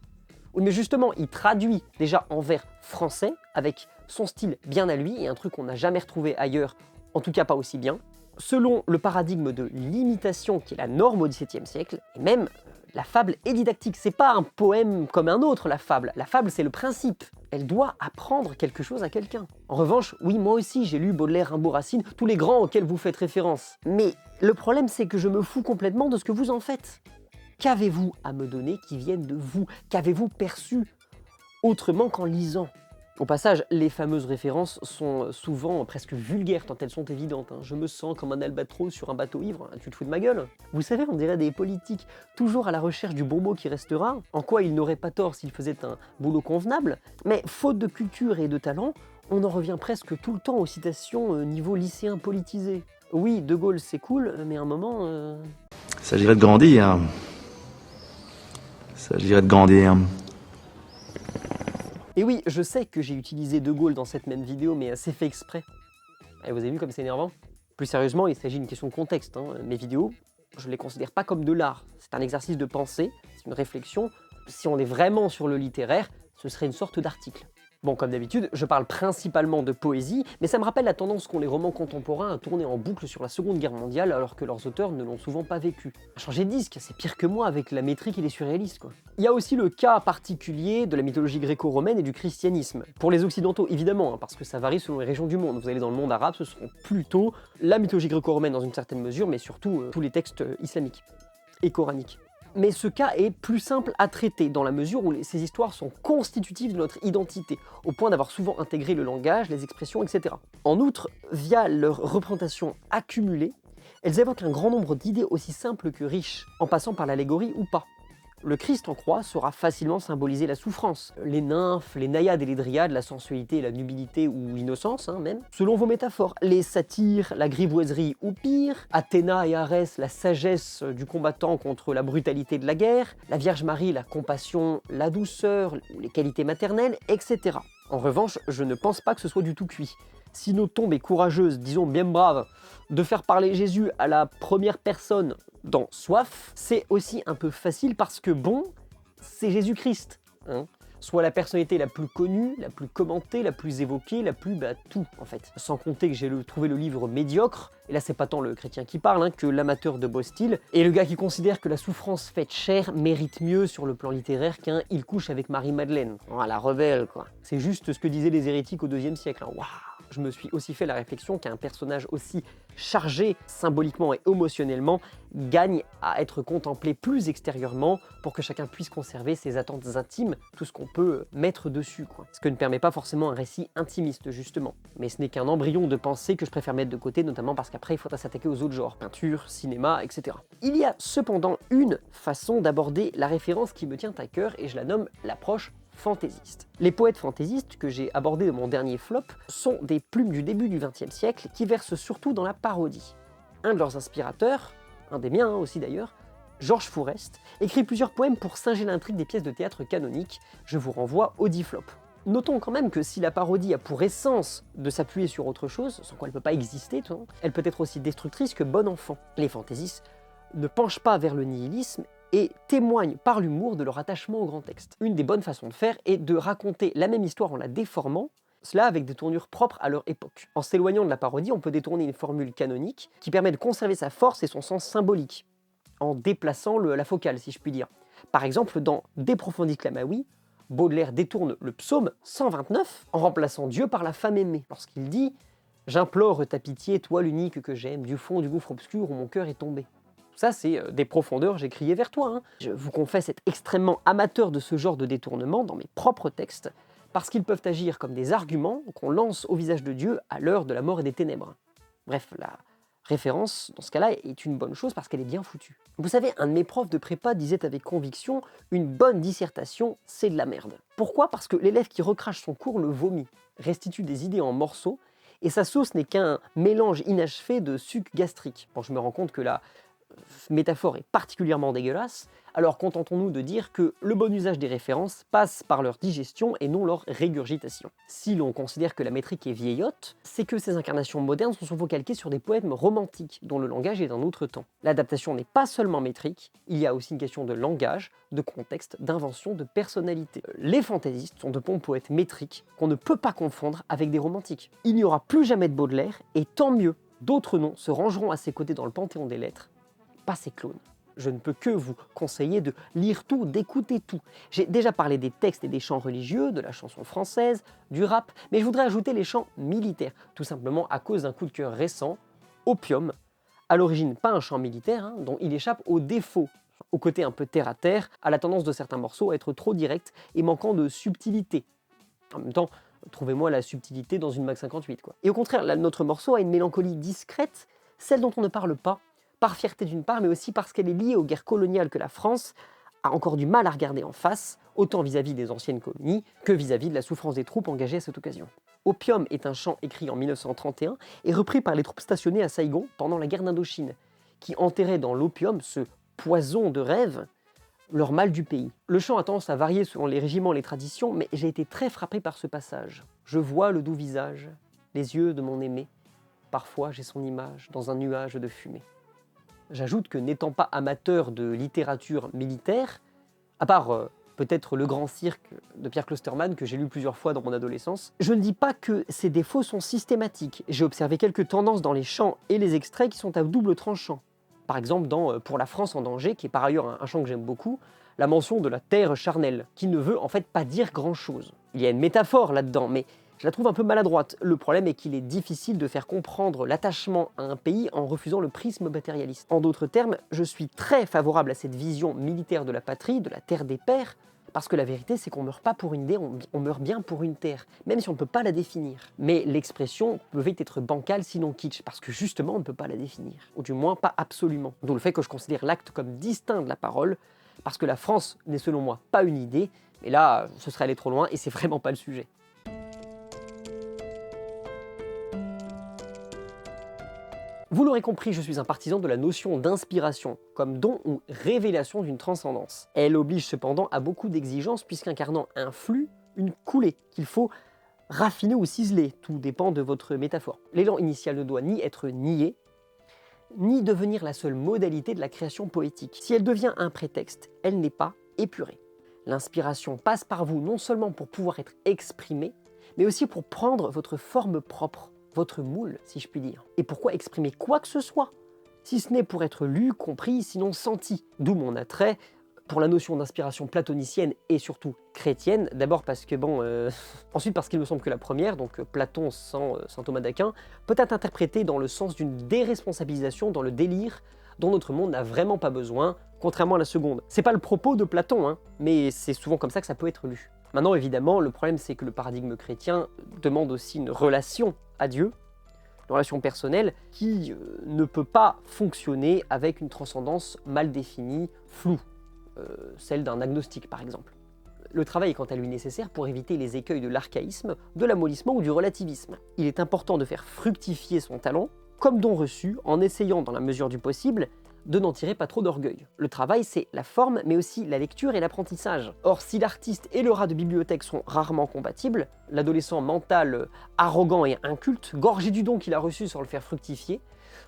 Oui, mais justement, il traduit déjà en vers français, avec son style bien à lui, et un truc qu'on n'a jamais retrouvé ailleurs, en tout cas pas aussi bien, selon le paradigme de l'imitation qui est la norme au XVIIe siècle, et même la fable est didactique, c'est pas un poème comme un autre la fable c'est le principe, elle doit apprendre quelque chose à quelqu'un. En revanche, oui moi aussi j'ai lu Baudelaire, Rimbaud, Racine, tous les grands auxquels vous faites référence, mais le problème c'est que je me fous complètement de ce que vous en faites. Qu'avez-vous à me donner qui vienne de vous? Qu'avez-vous perçu autrement qu'en lisant? Au passage, les fameuses références sont souvent presque vulgaires tant elles sont évidentes. Je me sens comme un albatros sur un bateau ivre, tu te fous de ma gueule? Vous savez, on dirait des politiques, toujours à la recherche du bon mot qui restera, en quoi ils n'auraient pas tort s'ils faisaient un boulot convenable, mais faute de culture et de talent, on en revient presque tout le temps aux citations niveau lycéen politisé. Oui, De Gaulle c'est cool, mais à un moment... Il s'agirait de grandir. Il s'agirait de grandir. Et oui, je sais que j'ai utilisé De Gaulle dans cette même vidéo, mais c'est fait exprès. Et vous avez vu comme c'est énervant? Plus sérieusement, il s'agit d'une question de contexte. Mes vidéos, je ne les considère pas comme de l'art. C'est un exercice de pensée, c'est une réflexion. Si on est vraiment sur le littéraire, ce serait une sorte d'article. Bon, comme d'habitude, je parle principalement de poésie, mais ça me rappelle la tendance qu'ont les romans contemporains à tourner en boucle sur la Seconde Guerre mondiale alors que leurs auteurs ne l'ont souvent pas vécu. Changer de disque, c'est pire que moi avec la métrique et les surréalistes, quoi. Il y a aussi le cas particulier de la mythologie gréco-romaine et du christianisme. Pour les occidentaux, évidemment, hein, parce que ça varie selon les régions du monde. Vous allez dans le monde arabe, ce seront plutôt la mythologie gréco-romaine dans une certaine mesure, mais surtout tous les textes islamiques et coraniques. Mais ce cas est plus simple à traiter, dans la mesure où ces histoires sont constitutives de notre identité, au point d'avoir souvent intégré le langage, les expressions, etc. En outre, via leur représentation accumulée, elles évoquent un grand nombre d'idées aussi simples que riches, en passant par l'allégorie ou pas. Le Christ en croix saura facilement symboliser la souffrance, les nymphes, les naïades et les dryades, la sensualité et la nubilité ou l'innocence même, selon vos métaphores. Les satyres, la grivoiserie ou pire, Athéna et Arès, la sagesse du combattant contre la brutalité de la guerre, la Vierge Marie, la compassion, la douceur, ou les qualités maternelles, etc. En revanche, je ne pense pas que ce soit du tout cuit. Si nos tombes est courageuse, disons bien brave, de faire parler Jésus à la première personne dans Soif, c'est aussi un peu facile parce que bon, c'est Jésus-Christ, hein. Soit la personnalité la plus connue, la plus commentée, la plus évoquée, la plus tout en fait. Sans compter que j'ai trouvé le livre médiocre, et là c'est pas tant le chrétien qui parle hein, que l'amateur de beau style, et le gars qui considère que la souffrance faite chair mérite mieux sur le plan littéraire qu'un « il couche avec Marie-Madeleine ». Oh, la rebelle quoi. C'est juste ce que disaient les hérétiques au IIe siècle. Hein. Waouh. Je me suis aussi fait la réflexion qu'un personnage aussi chargé symboliquement et émotionnellement gagne à être contemplé plus extérieurement pour que chacun puisse conserver ses attentes intimes, tout ce qu'on peut mettre dessus, quoi. Ce que ne permet pas forcément un récit intimiste, justement. Mais ce n'est qu'un embryon de pensée que je préfère mettre de côté, notamment parce qu'après il faudra s'attaquer aux autres genres, peinture, cinéma, etc. Il y a cependant une façon d'aborder la référence qui me tient à cœur et je la nomme l'approche fantaisiste. Les poètes fantaisistes que j'ai abordés dans mon dernier flop sont des plumes du début du XXe siècle qui versent surtout dans la parodie. Un de leurs inspirateurs, un des miens aussi d'ailleurs, Georges Fourest, écrit plusieurs poèmes pour singer l'intrigue des pièces de théâtre canoniques. Je vous renvoie au dit flop. Notons quand même que si la parodie a pour essence de s'appuyer sur autre chose, sans quoi elle ne peut pas exister, elle peut être aussi destructrice que bon enfant. Les fantaisistes ne penchent pas vers le nihilisme et témoignent par l'humour de leur attachement au grand texte. Une des bonnes façons de faire est de raconter la même histoire en la déformant, cela avec des tournures propres à leur époque. En s'éloignant de la parodie, on peut détourner une formule canonique qui permet de conserver sa force et son sens symbolique, en déplaçant la focale, si je puis dire. Par exemple, dans De Profundis Clamavi, Baudelaire détourne le psaume 129 en remplaçant Dieu par la femme aimée, lorsqu'il dit « J'implore ta pitié, toi l'unique que j'aime, du fond du gouffre obscur où mon cœur est tombé ». Ça, c'est des profondeurs, j'ai crié vers toi. Hein. Je vous confesse être extrêmement amateur de ce genre de détournement dans mes propres textes, parce qu'ils peuvent agir comme des arguments qu'on lance au visage de Dieu à l'heure de la mort et des ténèbres. Bref, la référence, dans ce cas-là, est une bonne chose parce qu'elle est bien foutue. Vous savez, un de mes profs de prépa disait avec conviction « Une bonne dissertation, c'est de la merde ». Pourquoi ? Parce que l'élève qui recrache son cours le vomit, restitue des idées en morceaux, et sa sauce n'est qu'un mélange inachevé de suc gastrique. Bon, je me rends compte que la métaphore est particulièrement dégueulasse, alors contentons-nous de dire que le bon usage des références passe par leur digestion et non leur régurgitation. Si l'on considère que la métrique est vieillotte, c'est que ces incarnations modernes sont souvent calquées sur des poèmes romantiques, dont le langage est d'un autre temps. L'adaptation n'est pas seulement métrique, il y a aussi une question de langage, de contexte, d'invention, de personnalité. Les fantaisistes sont de bons poètes métriques qu'on ne peut pas confondre avec des romantiques. Il n'y aura plus jamais de Baudelaire, et tant mieux, d'autres noms se rangeront à ses côtés dans le panthéon des lettres, pas ces clones. Je ne peux que vous conseiller de lire tout, d'écouter tout. J'ai déjà parlé des textes et des chants religieux, de la chanson française, du rap, mais je voudrais ajouter les chants militaires, tout simplement à cause d'un coup de cœur récent, Opium, à l'origine pas un chant militaire, dont il échappe au défaut, au côté un peu terre-à-terre, à la tendance de certains morceaux à être trop directs et manquant de subtilité. En même temps, trouvez-moi la subtilité dans une Mag 58, quoi. Et au contraire, là, notre morceau a une mélancolie discrète, celle dont on ne parle pas, par fierté d'une part, mais aussi parce qu'elle est liée aux guerres coloniales que la France a encore du mal à regarder en face, autant vis-à-vis des anciennes colonies que vis-à-vis de la souffrance des troupes engagées à cette occasion. Opium est un chant écrit en 1931 et repris par les troupes stationnées à Saïgon pendant la guerre d'Indochine, qui enterraient dans l'opium, ce poison de rêve, leur mal du pays. Le chant a tendance à varier selon les régiments et les traditions, mais j'ai été très frappé par ce passage. Je vois le doux visage, les yeux de mon aimé, parfois j'ai son image dans un nuage de fumée. J'ajoute que n'étant pas amateur de littérature militaire, à part peut-être Le Grand Cirque de Pierre Klosterman, que j'ai lu plusieurs fois dans mon adolescence. Je ne dis pas que ces défauts sont systématiques. J'ai observé quelques tendances dans les chants et les extraits qui sont à double tranchant. Par exemple, dans Pour la France en danger, qui est par ailleurs un chant que j'aime beaucoup, la mention de la terre charnelle, qui ne veut en fait pas dire grand-chose. Il y a une métaphore là-dedans, mais je la trouve un peu maladroite. Le problème est qu'il est difficile de faire comprendre l'attachement à un pays en refusant le prisme matérialiste. En d'autres termes, je suis très favorable à cette vision militaire de la patrie, de la terre des pères, parce que la vérité c'est qu'on meurt pas pour une idée, on meurt bien pour une terre, même si on ne peut pas la définir. Mais l'expression peut vite être bancale sinon kitsch, parce que justement on ne peut pas la définir, ou du moins pas absolument. D'où le fait que je considère l'acte comme distinct de la parole, parce que la France n'est selon moi pas une idée, mais là ce serait aller trop loin et c'est vraiment pas le sujet. Vous l'aurez compris, je suis un partisan de la notion d'inspiration, comme don ou révélation d'une transcendance. Elle oblige cependant à beaucoup d'exigences puisqu'incarnant un flux, une coulée, qu'il faut raffiner ou ciseler, tout dépend de votre métaphore. L'élan initial ne doit ni être nié, ni devenir la seule modalité de la création poétique. Si elle devient un prétexte, elle n'est pas épurée. L'inspiration passe par vous non seulement pour pouvoir être exprimée, mais aussi pour prendre votre forme propre, votre moule, si je puis dire. Et pourquoi exprimer quoi que ce soit, si ce n'est pour être lu, compris, sinon senti. D'où mon attrait pour la notion d'inspiration platonicienne et surtout chrétienne. D'abord parce que, ensuite parce qu'il me semble que la première, donc Platon sans saint Thomas d'Aquin, peut être interprétée dans le sens d'une déresponsabilisation dans le délire dont notre monde n'a vraiment pas besoin, contrairement à la seconde. C'est pas le propos de Platon, mais c'est souvent comme ça que ça peut être lu. Maintenant, évidemment, le problème c'est que le paradigme chrétien demande aussi une relation à Dieu, une relation personnelle qui ne peut pas fonctionner avec une transcendance mal définie, floue, celle d'un agnostique par exemple. Le travail est quant à lui nécessaire pour éviter les écueils de l'archaïsme, de l'amollissement ou du relativisme. Il est important de faire fructifier son talent comme don reçu en essayant dans la mesure du possible de n'en tirer pas trop d'orgueil. Le travail, c'est la forme, mais aussi la lecture et l'apprentissage. Or, si l'artiste et le rat de bibliothèque sont rarement compatibles, l'adolescent mental, arrogant et inculte, gorgé du don qu'il a reçu sans le faire fructifier,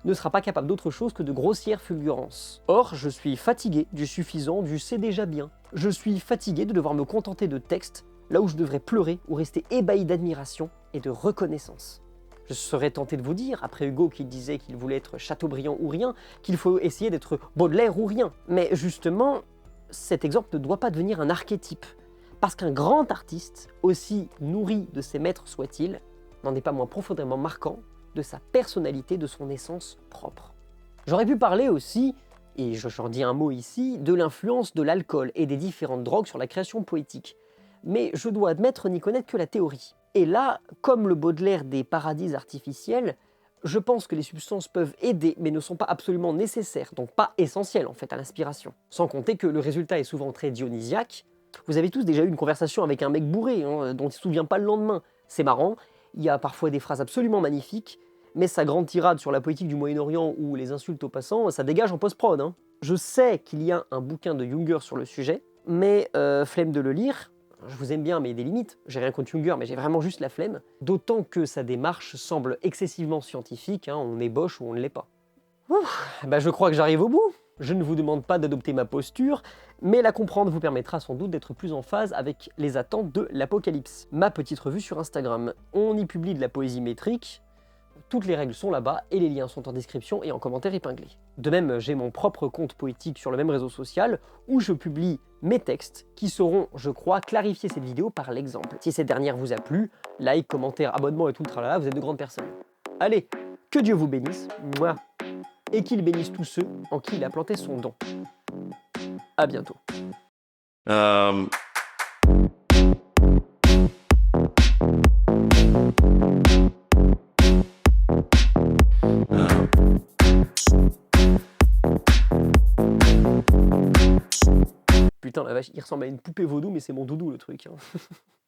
ne sera pas capable d'autre chose que de grossières fulgurances. Or, je suis fatigué du suffisant, du c'est déjà bien. Je suis fatigué de devoir me contenter de textes, là où je devrais pleurer ou rester ébahi d'admiration et de reconnaissance. Je serais tenté de vous dire, après Hugo qui disait qu'il voulait être Chateaubriand ou rien, qu'il faut essayer d'être Baudelaire ou rien. Mais justement, cet exemple ne doit pas devenir un archétype. Parce qu'un grand artiste, aussi nourri de ses maîtres soit-il, n'en est pas moins profondément marquant de sa personnalité, de son essence propre. J'aurais pu parler aussi, et j'en dis un mot ici, de l'influence de l'alcool et des différentes drogues sur la création poétique. Mais je dois admettre n'y connaître que la théorie. Et là, comme le Baudelaire des paradis artificiels, je pense que les substances peuvent aider, mais ne sont pas absolument nécessaires, donc pas essentielles en fait à l'inspiration. Sans compter que le résultat est souvent très dionysiaque. Vous avez tous déjà eu une conversation avec un mec bourré, dont il ne se souvient pas le lendemain. C'est marrant, il y a parfois des phrases absolument magnifiques, mais sa grande tirade sur la poétique du Moyen-Orient ou les insultes aux passants, ça dégage en post-prod. Je sais qu'il y a un bouquin de Junger sur le sujet, mais flemme de le lire. Je vous aime bien, mais des limites. J'ai rien contre Junger, mais j'ai vraiment juste la flemme. D'autant que sa démarche semble excessivement scientifique, on ébauche ou on ne l'est pas. Je crois que j'arrive au bout. Je ne vous demande pas d'adopter ma posture, mais la comprendre vous permettra sans doute d'être plus en phase avec les attentes de l'Apocalypse. Ma petite revue sur Instagram. On y publie de la poésie métrique. Toutes les règles sont là-bas et les liens sont en description et en commentaire épinglé. De même, j'ai mon propre compte poétique sur le même réseau social où je publie mes textes qui sauront, je crois, clarifier cette vidéo par l'exemple. Si cette dernière vous a plu, like, commentaire, abonnement et tout le tralala, vous êtes de grandes personnes. Allez, que Dieu vous bénisse, moi, et qu'il bénisse tous ceux en qui il a planté son don. À bientôt. Putain la vache, il ressemble à une poupée vaudou mais c'est mon doudou le truc.